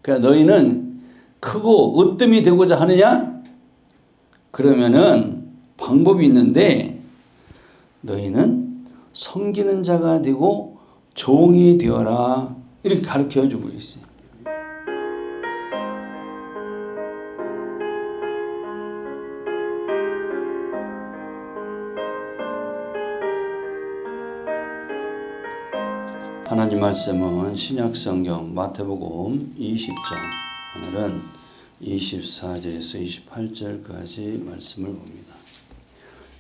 그러니까 너희는 크고 으뜸이 되고자 하느냐? 그러면은 방법이 있는데 너희는 섬기는 자가 되고 종이 되어라. 이렇게 가르쳐주고 있어요. 하나님 말씀은 신약성경 마태복음 20장 오늘은 24절에서 28절까지 말씀을 봅니다.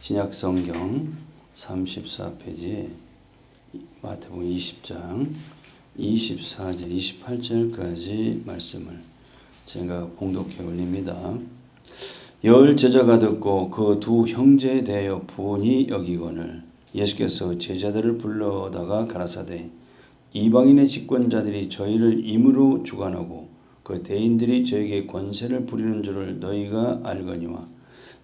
신약성경 34페이지에 마태복음 20장 24절 28절까지 말씀을 제가 봉독해 올립니다. 열 제자가 듣고 그 두 형제에 대하여 부온히 여기거늘 예수께서 제자들을 불러다가 가라사대 이방인의 집권자들이 저희를 임으로 주관하고 그 대인들이 저에게 권세를 부리는 줄을 너희가 알거니와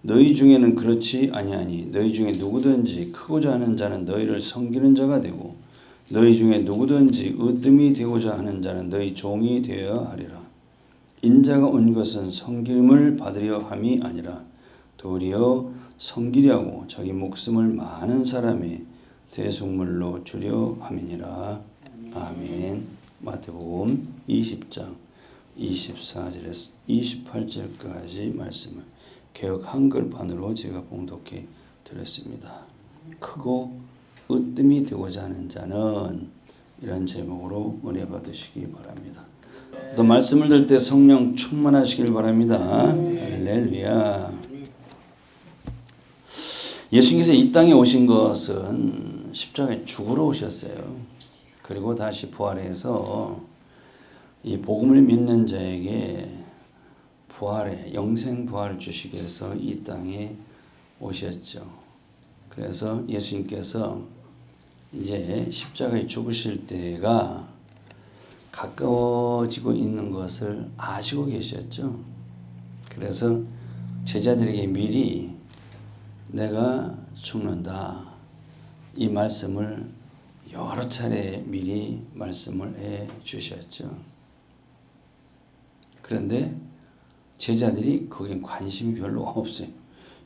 너희 중에는 그렇지 아니하니 너희 중에 누구든지 크고자 하는 자는 너희를 섬기는 자가 되고 너희 중에 누구든지 으뜸이 되고자 하는 자는 너희 종이 되어야 하리라. 인자가 온 것은 섬김을 받으려 함이 아니라 도리어 섬기려고 자기 목숨을 많은 사람의 대속물로 주려 함이니라. 아멘. 마태복음 20장 24절에서 28절까지 말씀을 개역 한글판으로 제가 봉독해 드렸습니다. 크고 으뜸이 되고자 하는 자는 이런 제목으로 은혜 받으시기 바랍니다. 또 말씀을 들을 때 성령 충만하시길 바랍니다. 할렐루야. 예수님께서 이 땅에 오신 것은 십자가에 죽으러 오셨어요. 그리고 다시 부활해서 이 복음을 믿는 자에게 부활의 영생 부활을 주시기 위해서 이 땅에 오셨죠. 그래서 예수님께서 이제 십자가에 죽으실 때가 가까워지고 있는 것을 아시고 계셨죠. 그래서 제자들에게 미리 내가 죽는다 이 말씀을 여러 차례 미리 말씀을 해 주셨죠. 그런데 제자들이 거기에 관심이 별로 없어요.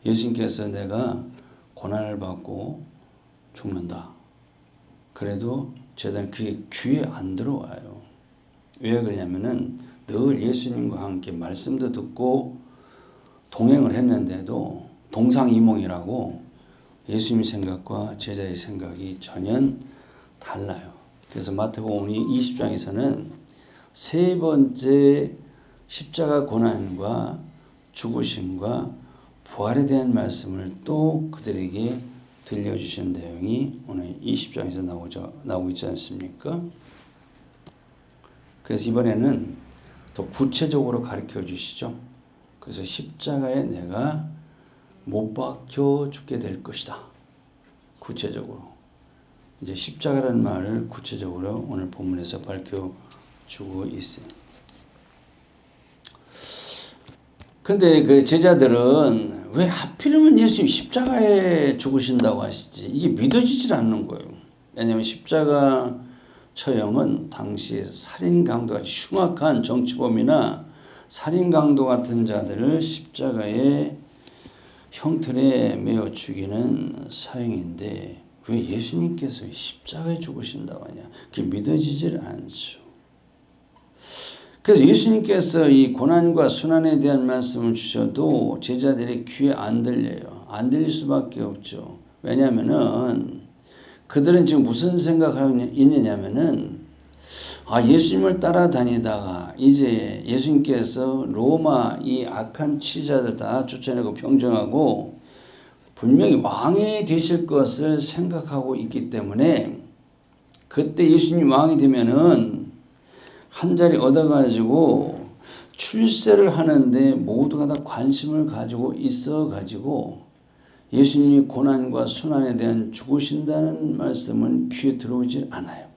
예수님께서 내가 고난을 받고 죽는다. 그래도 제자들은 그게 귀에 안 들어와요. 왜 그러냐면은 늘 예수님과 함께 말씀도 듣고 동행을 했는데도 동상이몽이라고 예수님 생각과 제자의 생각이 전혀 달라요. 그래서 마태복음 20장에서는 세 번째 십자가 고난과 죽으심과 부활에 대한 말씀을 또 그들에게 들려주신 내용이 오늘 20장에서 나오고 있지 않습니까? 그래서 이번에는 더 구체적으로 가르쳐 주시죠. 그래서 십자가에 내가 못 박혀 죽게 될 것이다. 구체적으로. 이제 십자가라는 말을 구체적으로 오늘 본문에서 밝혀주고 있어요. 근데 그 제자들은 왜 하필이면 예수님이 십자가에 죽으신다고 하시지? 이게 믿어지질 않는 거예요. 왜냐하면 십자가 처형은 당시에 살인 강도가 흉악한 정치범이나 살인 강도 같은 자들을 십자가에 형틀에 매어 죽이는 사형인데 왜 예수님께서 십자가에 죽으신다고 하냐? 그게 믿어지질 않죠. 그래서 예수님께서 이 고난과 순환에 대한 말씀을 주셔도 제자들의 귀에 안 들려요. 안 들릴 수밖에 없죠. 왜냐하면은 그들은 지금 무슨 생각하고 있느냐면은 예수님을 따라다니다가 이제 예수님께서 로마 이 악한 치자들 다 쫓아내고 평정하고 분명히 왕이 되실 것을 생각하고 있기 때문에 그때 예수님 왕이 되면은 한 자리 얻어가지고 출세를 하는데 모두가 다 관심을 가지고 있어가지고 예수님이 고난과 순환에 대한 죽으신다는 말씀은 귀에 들어오질 않아요.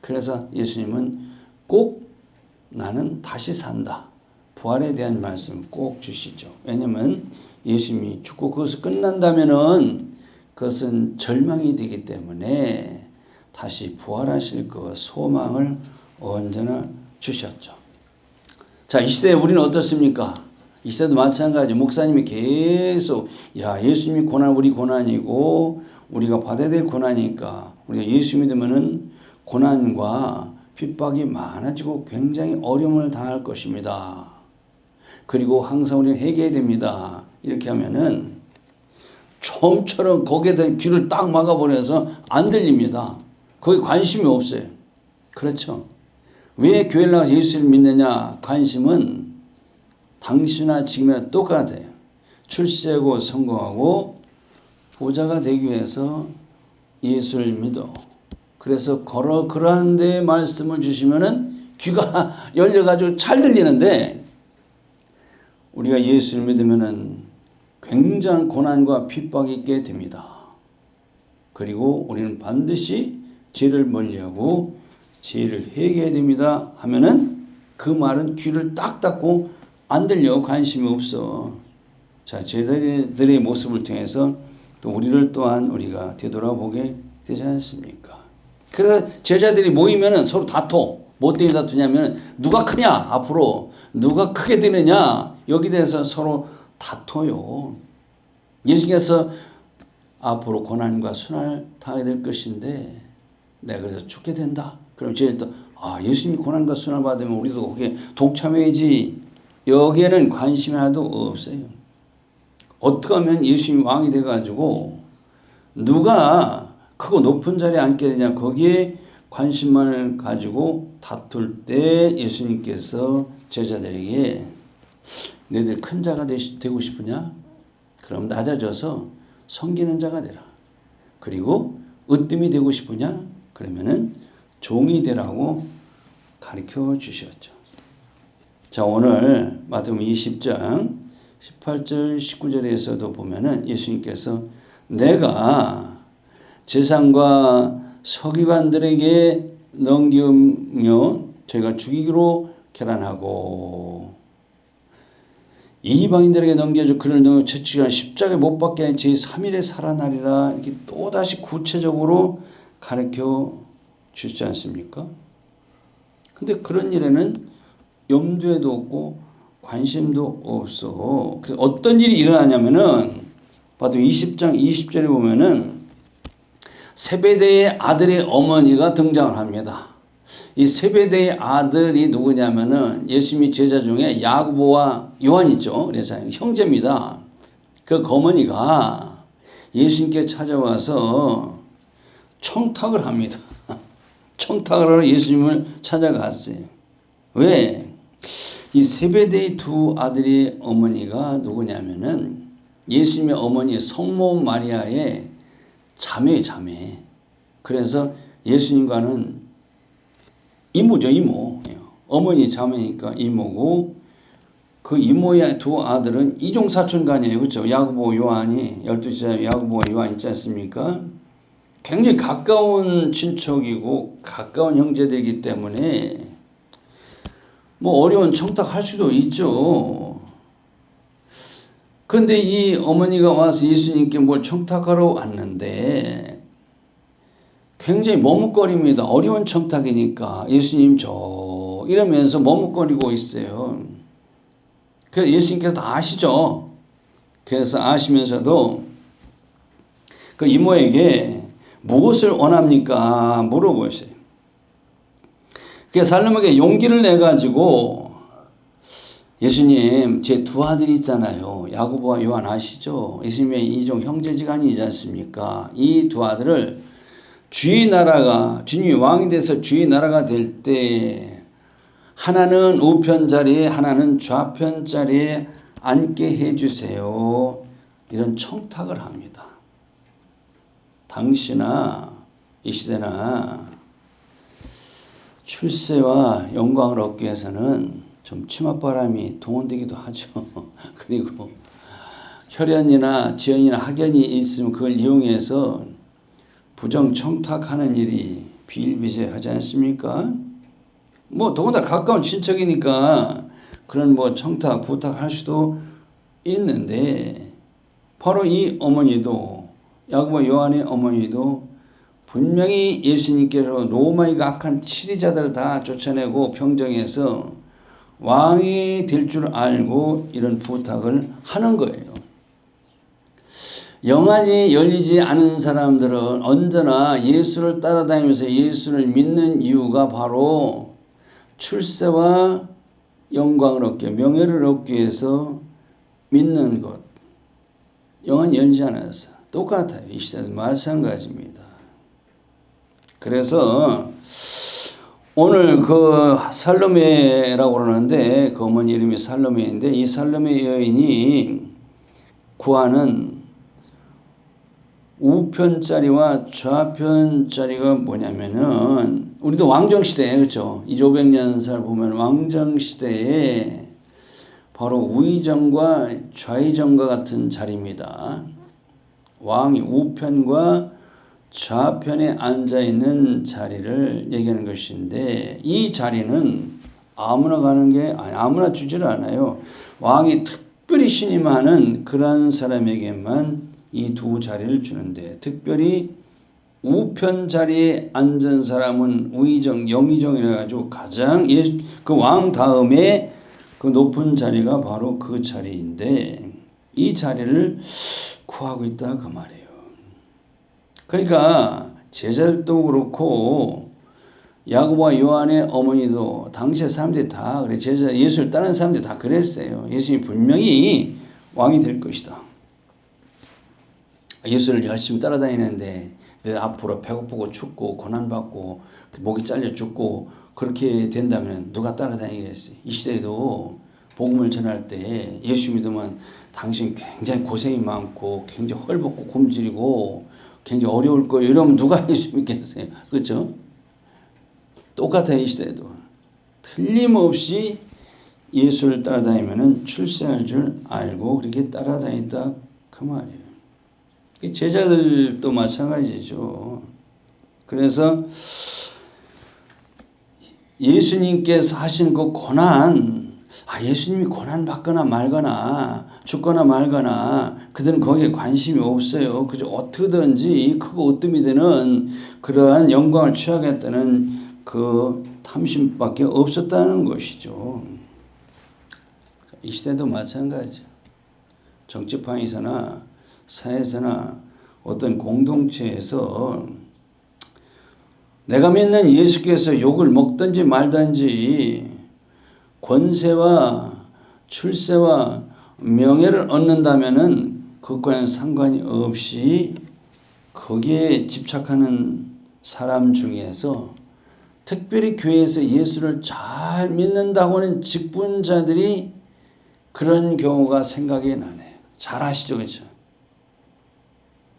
그래서 예수님은 꼭 나는 다시 산다. 부활에 대한 말씀 꼭 주시죠. 왜냐하면 예수님이 죽고 그것이 끝난다면은 그것은 절망이 되기 때문에 다시 부활하실 그 소망을 언제나 주셨죠. 자, 이 시대에 우리는 어떻습니까? 이 시대도 마찬가지. 목사님이 계속 예수님이 고난 우리 고난이고 우리가 받아야 될 고난이니까 우리가 예수 믿으면은 고난과 핍박이 많아지고 굉장히 어려움을 당할 것입니다. 그리고 항상 우리는 회개해야 됩니다. 이렇게 하면은 좀처럼 거기에다 귀를 딱 막아버려서 안 들립니다. 거기 관심이 없어요. 그렇죠? 왜 교회를 나가서 예수를 믿느냐? 관심은 당시나 지금이나 똑같아요. 출세하고 성공하고 부자가 되기 위해서 예수를 믿어. 그래서 그러한 데 말씀을 주시면은 귀가 열려가지고 잘 들리는데 우리가 예수를 믿으면은 굉장한 고난과 핍박이 있게 됩니다. 그리고 우리는 반드시 죄를 멀리하고 죄를 회개해야 됩니다 하면은 그 말은 귀를 딱 닫고 안 들려. 관심이 없어. 자, 제자들의 모습을 통해서 또 우리를 또한 우리가 되돌아보게 되지 않습니까? 그래서 제자들이 모이면은 서로 다퉈. 뭐 때문에 다투냐면 누가 크냐 앞으로 누가 크게 되느냐 여기 대해서 서로 다퉈요. 예수께서 앞으로 고난과 순환을 당하게 될 것인데 내가 그래서 죽게 된다. 그럼 제자들도 예수님이 고난과 순환을 받으면 우리도 거기에 동참해야지. 여기에는 관심이 하나도 없어요. 어떻게 하면 예수님이 왕이 돼가지고 누가 크고 높은 자리에 앉게 되냐 거기에 관심만을 가지고 다툴 때 예수님께서 제자들에게 너희들 큰 자가 되고 싶으냐? 그럼 낮아져서 섬기는 자가 되라. 그리고 으뜸이 되고 싶으냐? 그러면은 종이 되라고 가르쳐 주셨죠. 자, 오늘 마태복음 20장 18절 19절에서도 보면은 예수님께서 내가 제사장과 서기관들에게 넘기면 저희가 죽이기로 결단하고 이방인들에게 넘겨줘 그를 너무 채찍이나 십자가에 못 박게 하니 제3일에 살아나리라. 이렇게 또다시 구체적으로 가르쳐 주시지 않습니까? 근데 그런 일에는 염두에도 없고 관심도 없어. 그래서 어떤 일이 일어나냐면은 봐도 20장 20절에 보면은 세베대의 아들의 어머니가 등장을 합니다. 이 세베대의 아들이 누구냐면은 예수님의 제자 중에 야고보와 요한 있죠. 그래서 형제입니다. 그 어머니가 예수님께 찾아와서 청탁을 합니다. 청탁을 하러 예수님을 찾아갔어요. 왜? 이 세베대의 두 아들의 어머니가 누구냐면은 예수님의 어머니 성모 마리아의 자매. 그래서 예수님과는 이모죠, 이모. 어머니 자매니까 이모고 그 이모의 두 아들은 이종사촌간이에요. 그렇죠? 야고보, 요한이 12제자 야고보와 요한 있지 않습니까? 굉장히 가까운 친척이고 가까운 형제들이기 때문에 뭐 어려운 청탁할 수도 있죠. 그런데 이 어머니가 와서 예수님께 뭘 청탁하러 왔는데 굉장히 머뭇거립니다. 어려운 청탁이니까 예수님 이러면서 머뭇거리고 있어요. 그래서 예수님께서 다 아시죠. 그래서 아시면서도 그 이모에게 무엇을 원합니까? 물어보세요. 그래서 살로몬에게 용기를 내가지고 예수님 제 두 아들이 있잖아요. 야고보와 요한 아시죠? 예수님의 이종 형제지간이지 않습니까? 이 두 아들을 주님이 왕이 돼서 주의 나라가 될 때 하나는 우편 자리에 하나는 좌편 자리에 앉게 해주세요. 이런 청탁을 합니다. 당시나 이 시대나 출세와 영광을 얻기 위해서는 좀 치맛바람이 동원되기도 하죠. 그리고 혈연이나 지연이나 학연이 있으면 그걸 이용해서 부정 청탁하는 일이 비일비재하지 않습니까? 뭐 더군다나 가까운 친척이니까 그런 뭐 청탁 부탁할 수도 있는데 바로 이 어머니도 야고보 요한의 어머니도 분명히 예수님께서 로마의 악한 치리자들 다 쫓아내고 평정해서 왕이 될 줄 알고 이런 부탁을 하는 거예요. 영안이 열리지 않은 사람들은 언제나 예수를 따라다니면서 예수를 믿는 이유가 바로 출세와 영광을 얻기, 명예를 얻기 위해서 믿는 것. 영안이 열리지 않아서 똑같아요. 이 시대도 마찬가지입니다. 그래서 오늘 그 살로메라고 그러는데 그 어머니 이름이 살로메인데 이 살로메 여인이 구하는 우편짜리와 좌편짜리가 뭐냐면은 우리도 왕정시대에 그렇죠. 2500년 보면 왕정시대에 바로 우의정과 좌의정과 같은 자리입니다. 왕이 우편과 좌편에 앉아있는 자리를 얘기하는 것인데 이 자리는 아무나 가는 게 아무나 주지를 않아요. 왕이 특별히 신임하는 그런 사람에게만 이 두 자리를 주는데 특별히 우편 자리에 앉은 사람은 우의정, 영의정이라 가지고 가장 그 왕 다음에 그 높은 자리가 바로 그 자리인데 이 자리를 구하고 있다 그 말이에요. 그러니까 제자들도 그렇고 야고보와 요한의 어머니도 당시의 사람들이 다 그래 제자 예수를 따르는 사람들이 다 그랬어요. 예수님이 분명히 왕이 될 것이다. 예수를 열심히 따라다니는데 늘 앞으로 배고프고 춥고 고난받고 목이 잘려 죽고 그렇게 된다면 누가 따라다니겠어요? 이 시대에도 복음을 전할 때 예수 믿으면 당신 굉장히 고생이 많고 굉장히 헐벗고 굶주리고 굉장히 어려울 거예요. 이러면 누가 예수 믿겠어요? 그렇죠? 똑같아요. 이 시대에도. 틀림없이 예수를 따라다니면 출세할 줄 알고 그렇게 따라다닌다 그 말이에요. 제자들도 마찬가지죠. 그래서 예수님께서 하신 그 고난, 예수님이 고난 받거나 말거나 죽거나 말거나 그들은 거기에 관심이 없어요. 그저 어떻게든지 크고 으뜸이 되는 그러한 영광을 취하겠다는 그 탐심밖에 없었다는 것이죠. 이 시대도 마찬가지죠. 정치판에서나 사회에서나 어떤 공동체에서 내가 믿는 예수께서 욕을 먹든지 말든지 권세와 출세와 명예를 얻는다면은 그것과는 상관이 없이 거기에 집착하는 사람 중에서 특별히 교회에서 예수를 잘 믿는다고 하는 직분자들이 그런 경우가 생각이 나네요. 잘 아시죠, 그렇죠?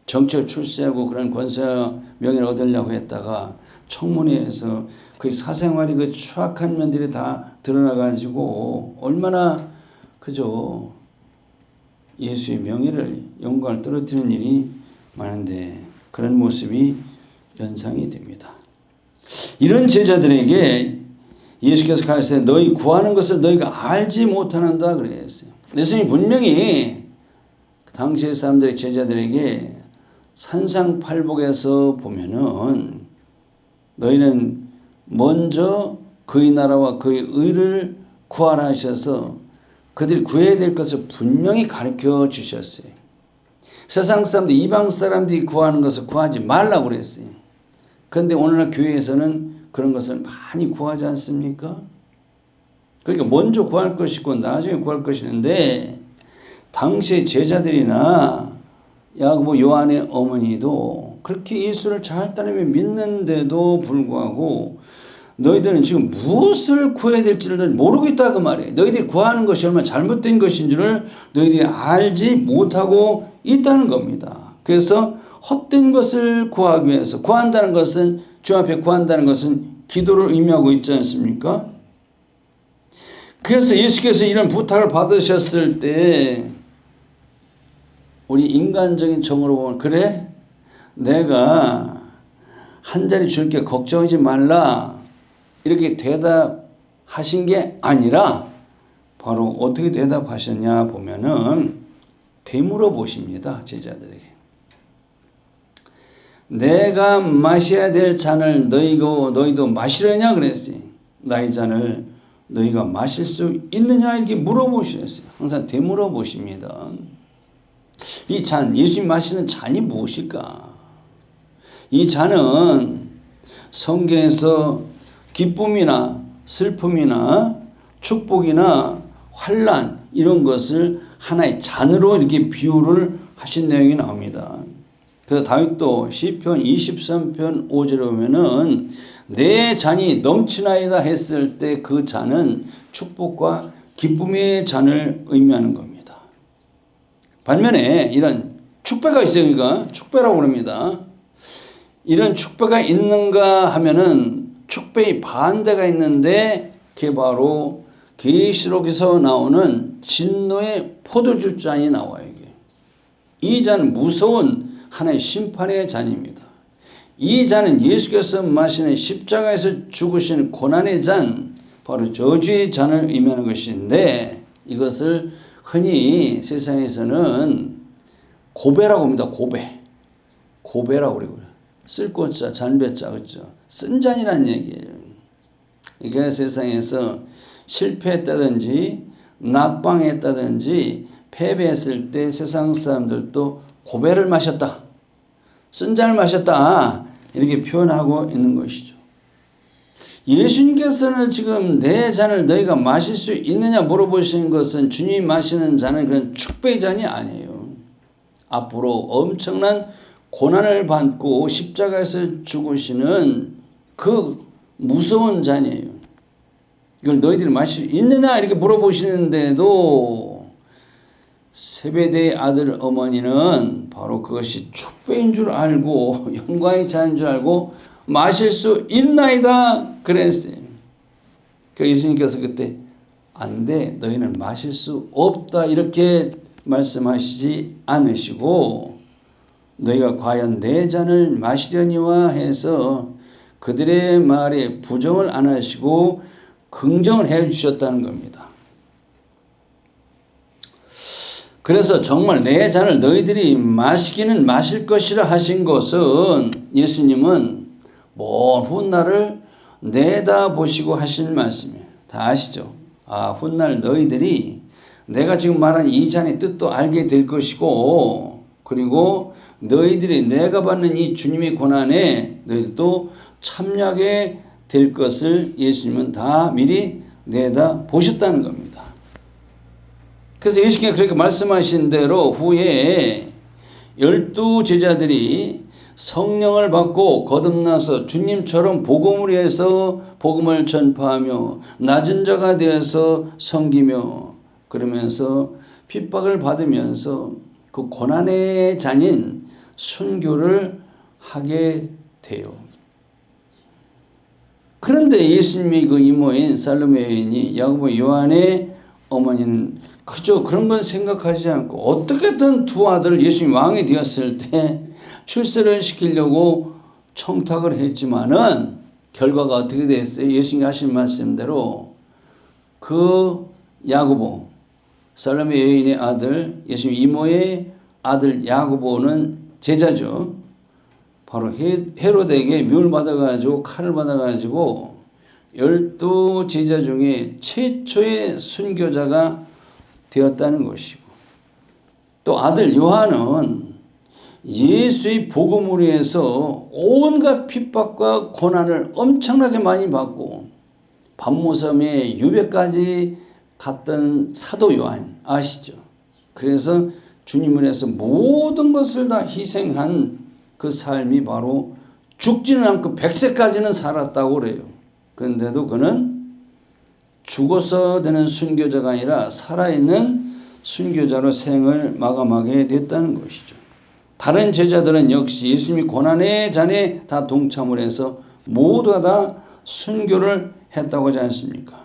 정치를 출세하고 그런 권세와 명예를 얻으려고 했다가 청문회에서 그 사생활이 그 추악한 면들이 다 드러나가지고 얼마나 그죠 예수의 명예를 영광을 떨어뜨리는 일이 많은데 그런 모습이 연상이 됩니다. 이런 제자들에게 예수께서 가르치되 너희 구하는 것을 너희가 알지 못하는다 그랬어요. 예수님이 분명히 당시의 사람들의 제자들에게 산상팔복에서 보면은 너희는 먼저 그의 나라와 그의 의를 구하라 하셔서 그들이 구해야 될 것을 분명히 가르쳐 주셨어요. 세상 사람들, 이방 사람들이 구하는 것을 구하지 말라고 그랬어요. 그런데 오늘날 교회에서는 그런 것을 많이 구하지 않습니까? 그러니까 먼저 구할 것이고 나중에 구할 것이는데 당시의 제자들이나 야고보 요한의 어머니도 그렇게 예수를 잘 따르며 믿는데도 불구하고 너희들은 지금 무엇을 구해야 될지를 모르고 있다 그 말이에요. 너희들이 구하는 것이 얼마나 잘못된 것인 줄을 너희들이 알지 못하고 있다는 겁니다. 그래서 헛된 것을 구하기 위해서 구한다는 것은 주 앞에 구한다는 것은 기도를 의미하고 있지 않습니까? 그래서 예수께서 이런 부탁을 받으셨을 때 우리 인간적인 정으로 보면 그래? 내가 한 자리 줄게 걱정하지 말라 이렇게 대답하신 게 아니라 바로 어떻게 대답하셨냐 보면은 되물어 보십니다. 제자들에게. 내가 마셔야 될 잔을 너희도 마시려냐 그랬어요. 나의 잔을 너희가 마실 수 있느냐 이렇게 물어보셨어요. 항상 되물어보십니다. 이 잔, 예수님 마시는 잔이 무엇일까? 이 잔은 성경에서 기쁨이나 슬픔이나 축복이나 환난 이런 것을 하나의 잔으로 이렇게 비유를 하신 내용이 나옵니다. 그래서 다윗도 시편 23편 5절에 보면은 내 잔이 넘치나이다 했을 때 그 잔은 축복과 기쁨의 잔을 의미하는 겁니다. 반면에 이런 축배가 있어요. 그러니까 축배라고 합니다. 이런 축배가 있는가 하면은 축배의 반대가 있는데 그게 바로 계시록에서 나오는 진노의 포도주 잔이 나와요. 이 잔은 무서운 하나의 심판의 잔입니다. 이 잔은 예수께서 마시는 십자가에서 죽으신 고난의 잔, 바로 저주의 잔을 의미하는 것인데 이것을 흔히 세상에서는 고배라고 합니다. 고배라고 그래요. 쓸꽃자, 잔배자, 그렇죠? 쓴 잔이라는 얘기예요. 그러니까 세상에서 실패했다든지 낙방했다든지 패배했을 때 세상 사람들도 고배를 마셨다, 쓴 잔을 마셨다 이렇게 표현하고 있는 것이죠. 예수님께서는 지금 내 잔을 너희가 마실 수 있느냐 물어보시는 것은 주님이 마시는 잔은 그런 축배의 잔이 아니에요. 앞으로 엄청난 고난을 받고 십자가에서 죽으시는 그 무서운 잔이에요. 이걸 너희들이 마실 수 있느냐 이렇게 물어보시는데도 세베대의 아들 어머니는 바로 그것이 축배인 줄 알고 영광의 잔인 줄 알고 마실 수 있나이다 그랬어요. 그 예수님께서 그때 안 돼, 너희는 마실 수 없다 이렇게 말씀하시지 않으시고 너희가 과연 내 잔을 마시려니와 해서 그들의 말에 부정을 안 하시고 긍정을 해 주셨다는 겁니다. 그래서 정말 내 잔을 너희들이 마시기는 마실 것이라 하신 것은 예수님은 먼 훗날을 내다보시고 하신 말씀이에요. 다 아시죠? 훗날 너희들이 내가 지금 말한 이 잔의 뜻도 알게 될 것이고 그리고 너희들이 내가 받는 이 주님의 고난에 너희들도 참여하게 될 것을 예수님은 다 미리 내다보셨다는 겁니다. 그래서 예수님께서 그렇게 말씀하신 대로 후에 12 제자들이 성령을 받고 거듭나서 주님처럼 복음을 위해서 복음을 전파하며 낮은 자가 되어서 섬기며 그러면서 핍박을 받으면서 그 고난의 잔인 순교를 하게 돼요. 그런데 예수님이 그 이모인 살로메 여인이 야고보 요한의 어머니는 그저 그런 건 생각하지 않고 어떻게든 두 아들을 예수님이 왕이 되었을 때 출세를 시키려고 청탁을 했지만은 결과가 어떻게 됐어요? 예수님이 하신 말씀대로 그 야고보 살로메 여인의 아들 예수님 이모의 아들 야고보는 제자죠. 바로 헤로데에게 묘를 받아가지고 칼을 받아가지고 12 제자 중에 최초의 순교자가 되었다는 것이고 또 아들 요한은 예수의 복음을 위해서 온갖 핍박과 고난을 엄청나게 많이 받고 반모섬에 유배까지 갔던 사도 요한 아시죠? 그래서 주님을 위해서 모든 것을 다 희생한 그 삶이 바로 죽지는 않고 100세까지는 살았다고 그래요. 그런데도 그는 죽어서 되는 순교자가 아니라 살아있는 순교자로 생을 마감하게 됐다는 것이죠. 다른 제자들은 역시 예수님이 고난의 잔에 다 동참을 해서 모두가 다 순교를 했다고 하지 않습니까?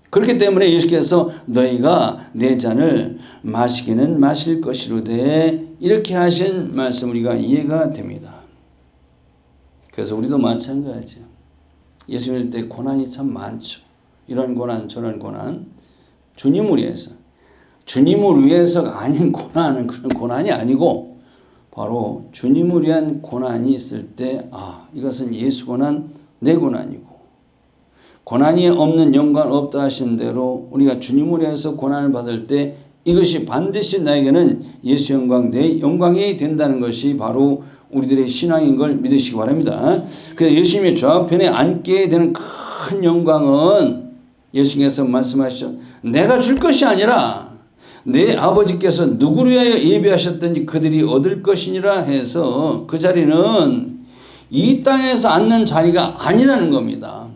그렇기 때문에 예수께서 너희가 내 잔을 마시기는 마실 것이로되 이렇게 하신 말씀 우리가 이해가 됩니다. 그래서 우리도 마찬가지죠. 예수 믿을 때 고난이 참 많죠. 이런 고난 저런 고난 주님을 위해서가 아닌 고난은 그런 고난이 아니고 바로 주님을 위한 고난이 있을 때 이것은 예수 고난 내 고난이고 고난이 없는 영광 없다 하신 대로 우리가 주님으로 해서 고난을 받을 때 이것이 반드시 나에게는 예수 영광, 내 영광이 된다는 것이 바로 우리들의 신앙인 걸 믿으시기 바랍니다. 그래서 예수님의 좌우편에 앉게 되는 큰 영광은 예수님께서 말씀하시죠. 내가 줄 것이 아니라 내 아버지께서 누구를 위하여 예비하셨든지 그들이 얻을 것이니라 해서 그 자리는 이 땅에서 앉는 자리가 아니라는 겁니다.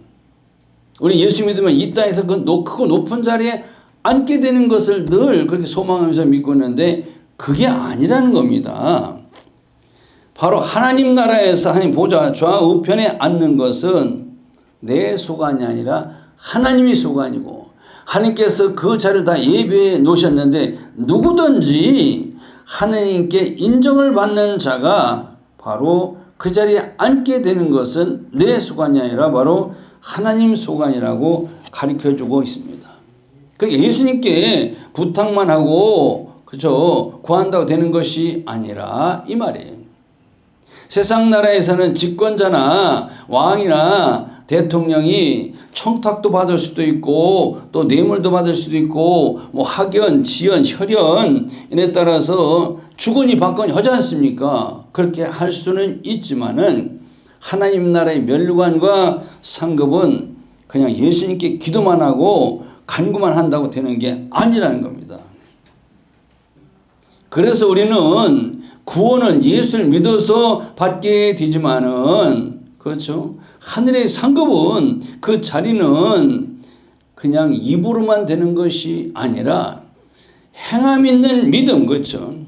우리 예수 믿으면 이 땅에서 그 크고 높은 자리에 앉게 되는 것을 늘 그렇게 소망하면서 믿고 있는데 그게 아니라는 겁니다. 바로 하나님 나라에서 하나님 보좌 좌우편에 앉는 것은 내 소관이 아니라 하나님이 소관이고 하나님께서 그 자리를 다 예비해 놓으셨는데 누구든지 하나님께 인정을 받는 자가 바로 그 자리에 앉게 되는 것은 내 소관이 아니라 바로 하나님 소관이라고 가르쳐주고 있습니다. 그러니까 예수님께 부탁만 하고 그죠 구한다고 되는 것이 아니라 이 말이에요. 세상 나라에서는 집권자나 왕이나 대통령이 청탁도 받을 수도 있고 또 뇌물도 받을 수도 있고 뭐 학연, 지연, 혈연에 따라서 주거니 받거니 하지 않습니까? 그렇게 할 수는 있지만은 하나님 나라의 멸관과 상급은 그냥 예수님께 기도만 하고 간구만 한다고 되는 게 아니라는 겁니다. 그래서 우리는 구원은 예수를 믿어서 받게 되지만은 그렇죠. 하늘의 상급은 그 자리는 그냥 입으로만 되는 것이 아니라 행함 있는 믿음 그렇죠.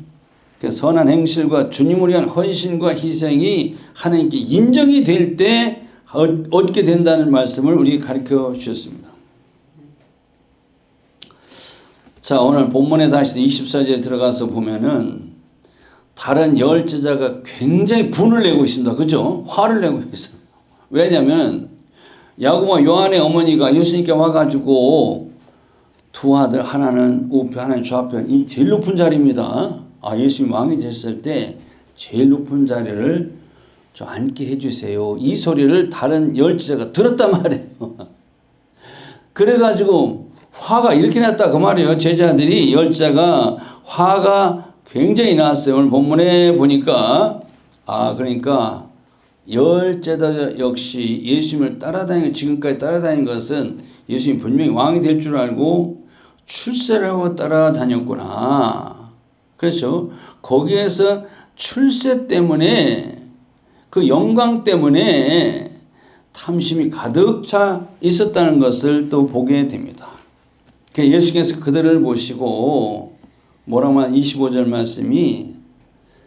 선한 행실과 주님을 위한 헌신과 희생이 하나님께 인정이 될 때 얻게 된다는 말씀을 우리에게 가르쳐 주셨습니다. 자, 오늘 본문에 다시 24절에 들어가서 보면은 다른 열 제자가 굉장히 분을 내고 있습니다. 그죠? 화를 내고 있어요. 왜냐하면 야고보와 요한의 어머니가 예수님께 와가지고 두 아들 하나는 우편 하나는 좌편 이 제일 높은 자리입니다. 예수님 왕이 됐을 때 제일 높은 자리를 좀 앉게 해주세요. 이 소리를 다른 열 제자가 들었단 말이에요. 그래가지고 화가 이렇게 났다 그 말이에요. 제자들이 열 제자가 화가 굉장히 났어요. 오늘 본문에 보니까 그러니까 열 제자 역시 예수님을 지금까지 따라다닌 것은 예수님 분명히 왕이 될 줄 알고 출세를 하고 따라다녔구나. 그렇죠. 거기에서 출세 때문에 그 영광 때문에 탐심이 가득 차 있었다는 것을 또 보게 됩니다. 예수께서 그들을 보시고 뭐라고 하면 25절 말씀이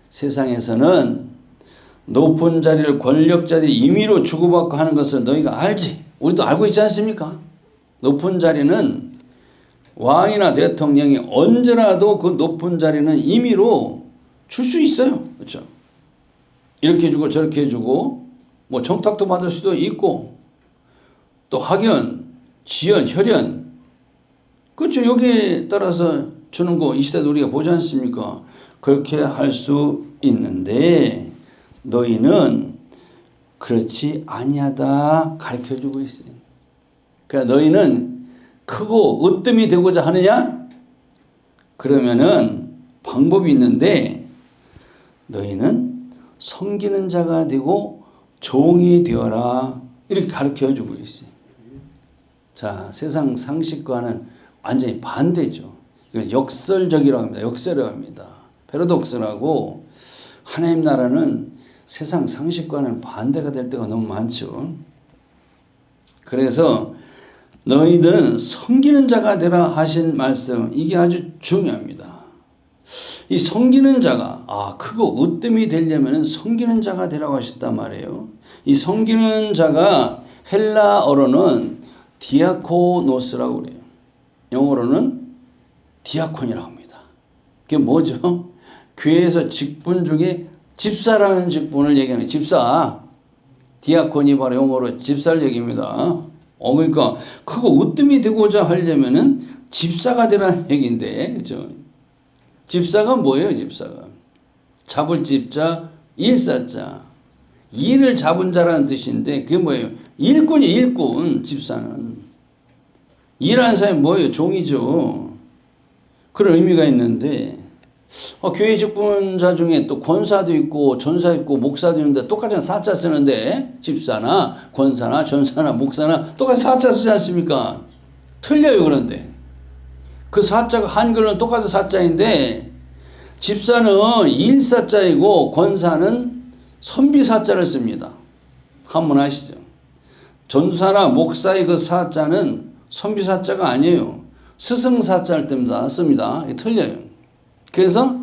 세상에서는 높은 자리를 권력자들이 임의로 주고받고 하는 것을 너희가 알지. 우리도 알고 있지 않습니까? 높은 자리는 왕이나 대통령이 언제라도 그 높은 자리는 임의로 줄 수 있어요. 그렇죠? 이렇게 해주고 저렇게 해주고 뭐 청탁도 받을 수도 있고 또 학연, 지연, 혈연 그렇죠. 여기에 따라서 주는 거 이 시대도 우리가 보지 않습니까? 그렇게 할 수 있는데 너희는 그렇지 아니하다 가르쳐주고 있어요. 그러니까 너희는 크고 으뜸이 되고자 하느냐? 그러면은 방법이 있는데 너희는 섬기는 자가 되고 종이 되어라 이렇게 가르쳐주고 있어요. 자, 세상 상식과는 완전히 반대죠. 이건 역설적이라고 합니다. 역설이라고 합니다. 패러독스라고 하나님 나라는 세상 상식과는 반대가 될 때가 너무 많죠. 그래서 너희들은 섬기는 자가 되라 하신 말씀 이게 아주 중요합니다. 이 섬기는 자가 크고 으뜸이 되려면 섬기는 자가 되라고 하셨단 말이에요. 이 섬기는 자가 헬라어로는 디아코노스라고 그래요. 영어로는 디아콘이라고 합니다. 그게 뭐죠? 교회에서 직분 중에 집사라는 직분을 얘기하는 집사. 디아콘이 바로 영어로 집사를 얘기합니다. 그러니까 크고 으뜸이 되고자 하려면은 집사가 되라는 얘기인데, 그렇죠? 집사가 뭐예요, 집사가? 잡을 집자, 일사자. 일을 잡은 자라는 뜻인데 그게 뭐예요? 일꾼이 일꾼. 집사는 일하는 사람이 뭐예요? 종이죠. 그런 의미가 있는데 교회 직분자 중에 또 권사도 있고 전사 있고 목사도 있는데 똑같은 사자 쓰는데 집사나 권사나 전사나 목사나 똑같이 사자 쓰지 않습니까? 틀려요. 그런데 그 사자가 한글은 똑같은 사자인데 집사는 일사자이고 권사는 선비사자를 씁니다. 한번 아시죠? 전사나 목사의 그 사자는 선비사자가 아니에요. 스승사자를 씁니다. 틀려요. 그래서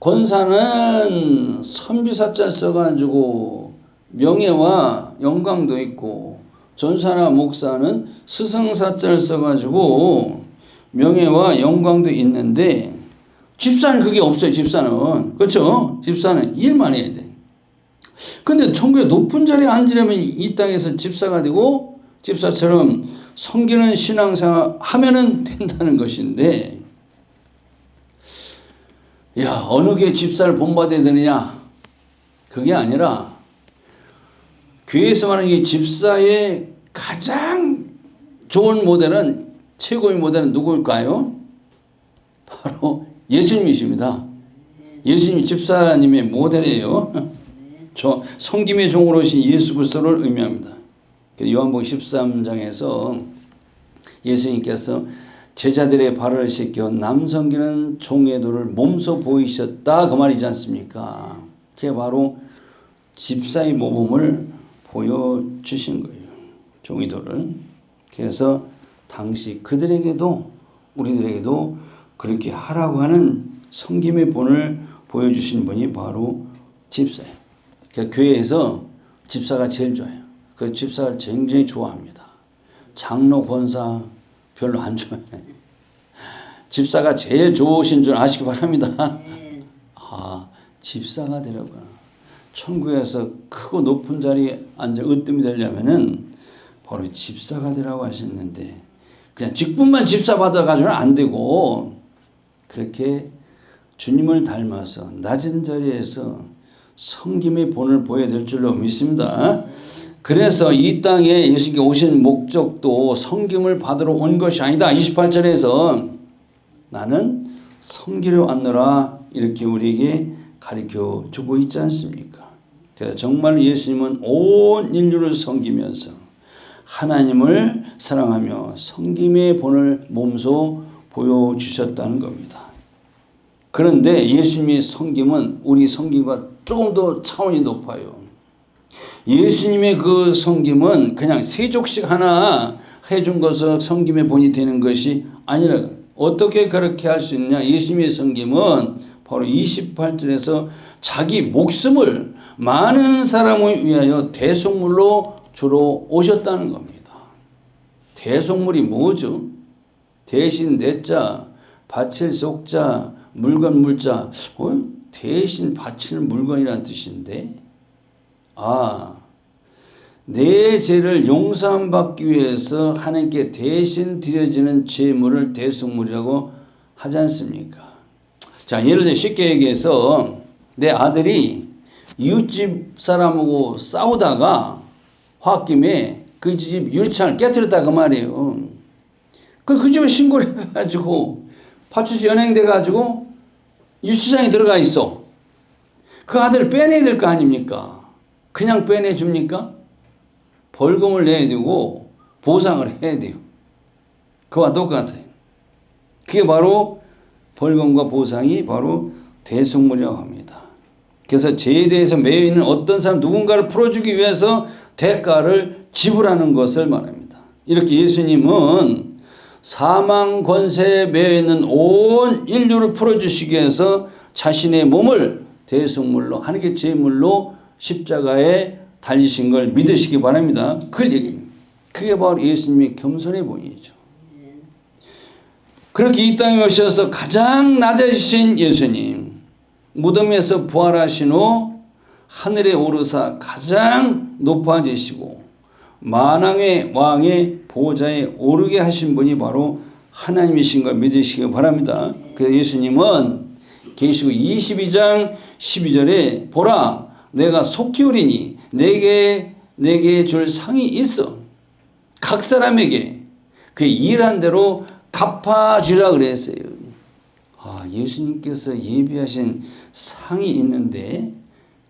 권사는 선비사자를 써가지고 명예와 영광도 있고 전사나 목사는 스승사자를 써가지고 명예와 영광도 있는데 집사는 그게 없어요. 집사는. 그렇죠? 집사는 일만 해야 돼. 근데 천국의 높은 자리에 앉으려면 이 땅에서 집사가 되고 집사처럼 섬기는 신앙생활 하면은 된다는 것인데 야, 어느 게 집사를 본받아야 되느냐? 그게 아니라 교회에서 말하는 이 집사의 가장 좋은 모델은 최고의 모델은 누구일까요? 바로 예수님이십니다. 예수님이 집사님의 모델이에요. 저 섬김의 종으로 오신 예수 그리스도를 의미합니다. 요한복음 13장에서 예수님께서 제자들의 발을 씻겨 남성기는 종의 도를 몸소 보이셨다 그 말이지 않습니까? 그게 바로 집사의 모범을 보여주신 거예요. 종의 도를. 그래서 당시 그들에게도 우리들에게도 그렇게 하라고 하는 섬김의 본을 보여주신 분이 바로 집사예요. 그러니까 교회에서 집사가 제일 좋아요. 그 집사를 굉장히 좋아합니다. 장로 권사 별로 안 좋아해요. 집사가 제일 좋으신 줄 아시기 바랍니다. 아, 집사가 되려고. 천국에서 크고 높은 자리에 앉아 으뜸이 되려면은 바로 집사가 되라고 하셨는데 그냥 직분만 집사 받아가지고는 안 되고 그렇게 주님을 닮아서 낮은 자리에서 섬김의 본을 보여야 될 줄로 믿습니다. 그래서 이 땅에 예수님께 오신 목적도 섬김을 받으러 온 것이 아니다. 28절에서 나는 섬기려 왔노라 이렇게 우리에게 가르쳐 주고 있지 않습니까? 그래서 정말 예수님은 온 인류를 섬기면서 하나님을 사랑하며 섬김의 본을 몸소 보여주셨다는 겁니다. 그런데 예수님의 섬김은 우리 섬김과 조금 더 차원이 높아요. 예수님의 그 섬김은 그냥 세족식 하나 해준 것을 섬김의 본이 되는 것이 아니라 어떻게 그렇게 할 수 있느냐. 예수님의 섬김은 바로 28절에서 자기 목숨을 많은 사람을 위하여 대속물로 주러 오셨다는 겁니다. 대속물이 뭐죠? 대신 냈자, 바칠 속자, 물건 물자. 대신 바칠 물건이라는 뜻인데 내 죄를 용서받기 위해서 하나님께 대신 드려지는 제물을 대속물이라고 하지 않습니까? 자, 예를 들어 쉽게 얘기해서 내 아들이 이웃집 사람하고 싸우다가 홧김에 그 집 유리창을 깨뜨렸다 그 말이에요. 그 집에 신고를 해가지고 파출소 연행돼가지고 유치장에 들어가 있어. 그 아들을 빼내야 될 거 아닙니까? 그냥 빼내줍니까? 벌금을 내야 되고 보상을 해야 돼요. 그와 똑같아요. 그게 바로 벌금과 보상이 바로 대속물이라고 합니다. 그래서 죄에 대해서 매여있는 어떤 사람 누군가를 풀어주기 위해서 대가를 지불하는 것을 말합니다. 이렇게 예수님은 사망 권세에 매여있는 온 인류를 풀어주시기 위해서 자신의 몸을 대속물로 하나님의 제물로 십자가에 달리신 걸 믿으시기 바랍니다. 그걸 얘기합니다. 그게 바로 예수님의 겸손의 본이죠. 그렇게 이 땅에 오셔서 가장 낮아지신 예수님, 무덤에서 부활하신 후 하늘에 오르사 가장 높아지시고 만왕의 왕의 보좌에 오르게 하신 분이 바로 하나님이신 걸 믿으시기 바랍니다. 그래서 예수님은 계시록 22장 12절에 보라 내가 속 기울이니 내게 줄 상이 있어. 각 사람에게 그 일한 대로 갚아주라 그랬어요. 예수님께서 예비하신 상이 있는데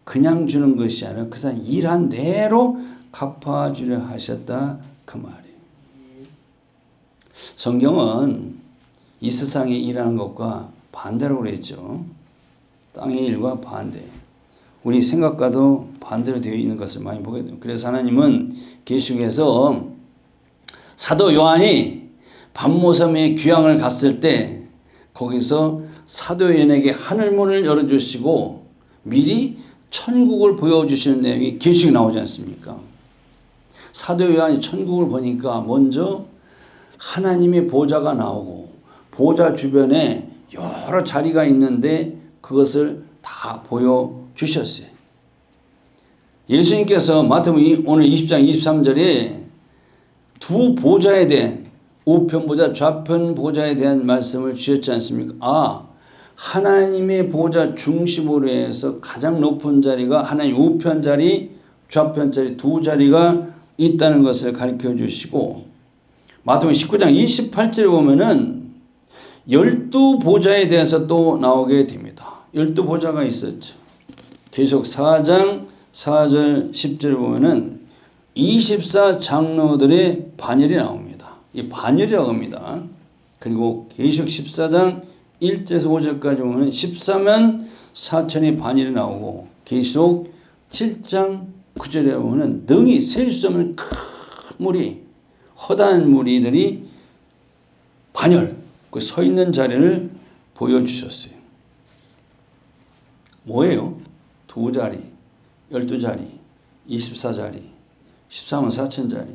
그냥 주는 것이 아니라 그 사람 일한 대로 갚아주려 하셨다 그 말이에요. 성경은 이 세상에 일하는 것과 반대로 그랬죠. 땅의 일과 반대. 우리 생각과도 반대로 되어 있는 것을 많이 보게 돼요. 그래서 하나님은 계시록에서 사도 요한이 밤모섬에 귀향을 갔을 때 거기서 사도 요한에게 하늘문을 열어주시고 미리 천국을 보여주시는 내용이 계시록에 나오지 않습니까? 사도 요한이 천국을 보니까 먼저 하나님의 보좌가 나오고 보좌 주변에 여러 자리가 있는데 그것을 다 보여주셨어요. 예수님께서 마태복음 오늘 20장 23절에 두 보좌에 대한 우편 보좌, 좌편 보좌에 대한 말씀을 주셨지 않습니까? 하나님의 보좌 중심으로 해서 가장 높은 자리가 하나님 우편 자리, 좌편 자리 두 자리가 있다는 것을 가르쳐 주시고 마태복음 19장 28절에 보면은 12보좌에 대해서 또 나오게 됩니다. 12보좌가 있었죠. 계속 4장 4절 10절에 보면은 24장로들의 반열이 나옵니다. 이 반열이라고 합니다. 그리고 계시록 14장 1절에서 5절까지 보면 14만 4천의 반열이 나오고 계시록 7장 9절에 보면 능히 셀 수 없는 큰 무리, 허다한 무리들이 반열, 그 서 있는 자리를 보여주셨어요. 뭐예요? 두 자리, 12자리, 24자리, 14만 4천 자리,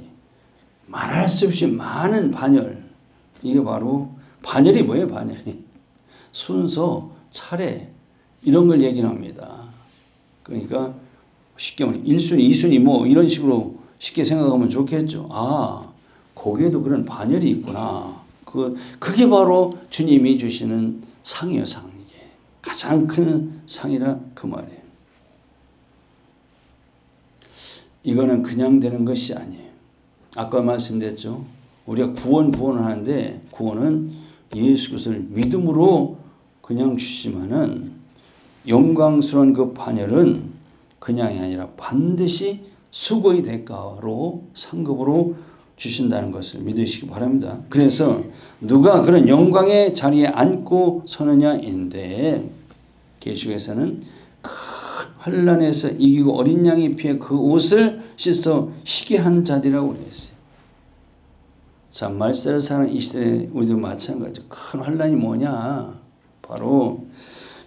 말할 수 없이 많은 반열. 이게 바로 반열이 뭐예요? 반열이 순서, 차례 이런 걸 얘기합니다. 그러니까 쉽게 말하면 1순위, 2순위 뭐 이런 식으로 쉽게 생각하면 좋겠죠. 거기에도 그런 반열이 있구나. 그게 바로 주님이 주시는 상이에요, 상. 이게 가장 큰 상이라 그 말이에요. 이거는 그냥 되는 것이 아니에요. 아까 말씀드렸죠. 우리가 구원을 하는데 구원은 예수 그리스도를 믿음으로 그냥 주시면은 영광스러운 그 반열은 그냥이 아니라 반드시 수고의 대가로 상급으로 주신다는 것을 믿으시기 바랍니다. 그래서 누가 그런 영광의 자리에 앉고 서느냐인데 계시록에서는 큰 환난에서 이기고 어린 양의 피에 그 옷을 씻어 희게 한 자들이라고 그랬어요. 자, 말세를 사는 이 시대에 우리도 마찬가지죠. 큰 환난이 뭐냐? 바로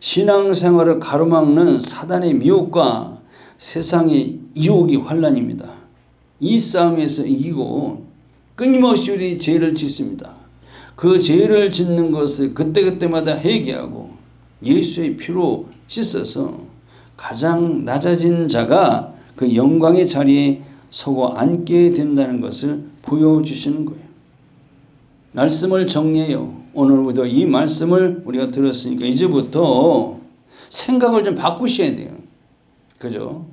신앙생활을 가로막는 사단의 미혹과 세상의 유혹이 환난입니다. 이 싸움에서 이기고 끊임없이 우리 죄를 짓습니다. 그 죄를 짓는 것을 그때그때마다 회개하고 예수의 피로 씻어서 가장 낮아진 자가 그 영광의 자리에 서고 앉게 된다는 것을 보여주시는 거예요. 말씀을 정리해요. 오늘 우리도 이 말씀을 우리가 들었으니까 이제부터 생각을 좀 바꾸셔야 돼요. 그죠?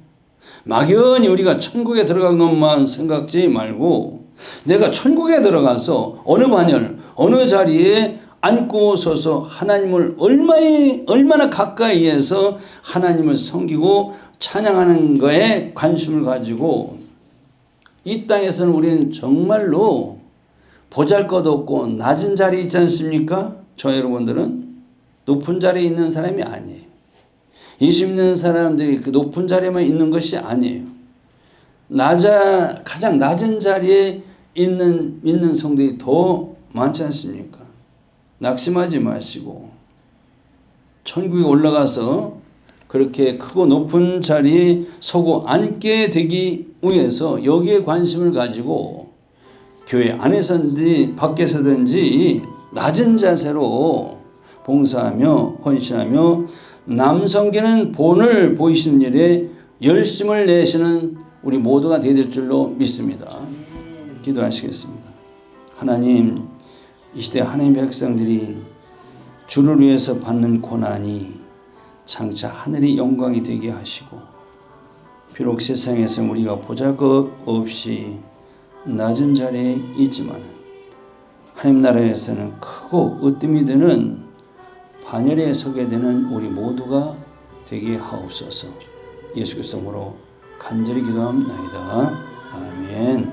막연히 우리가 천국에 들어간 것만 생각지 말고 내가 천국에 들어가서 어느 반열, 어느 자리에 앉고 서서 하나님을 얼마나 가까이에서 하나님을 섬기고 찬양하는 거에 관심을 가지고 이 땅에서는 우리는 정말로 보잘것없고 낮은 자리에 있지 않습니까? 저 여러분들은 높은 자리에 있는 사람이 아니에요. 예수 믿는 사람들이 그 높은 자리에만 있는 것이 아니에요. 가장 낮은 자리에 있는 성도들이 더 많지 않습니까? 낙심하지 마시고 천국에 올라가서 그렇게 크고 높은 자리에 서고 앉게 되기 위해서 여기에 관심을 가지고 교회 안에서든지 밖에서든지 낮은 자세로 봉사하며 헌신하며 남 섬기는 본을 보이시는 일에 열심을 내시는 우리 모두가 되어야 될 줄로 믿습니다. 기도하시겠습니다. 하나님, 이 시대 하나님의 백성들이 주를 위해서 받는 고난이 장차 하늘의 영광이 되게 하시고 비록 세상에서 우리가 보잘것 없이 낮은 자리에 있지만 하나님 나라에서는 크고 으뜸이 되는 반열에 서게 되는 우리 모두가 되게 하옵소서. 예수 그리스도로 간절히 기도합나이다. 아멘.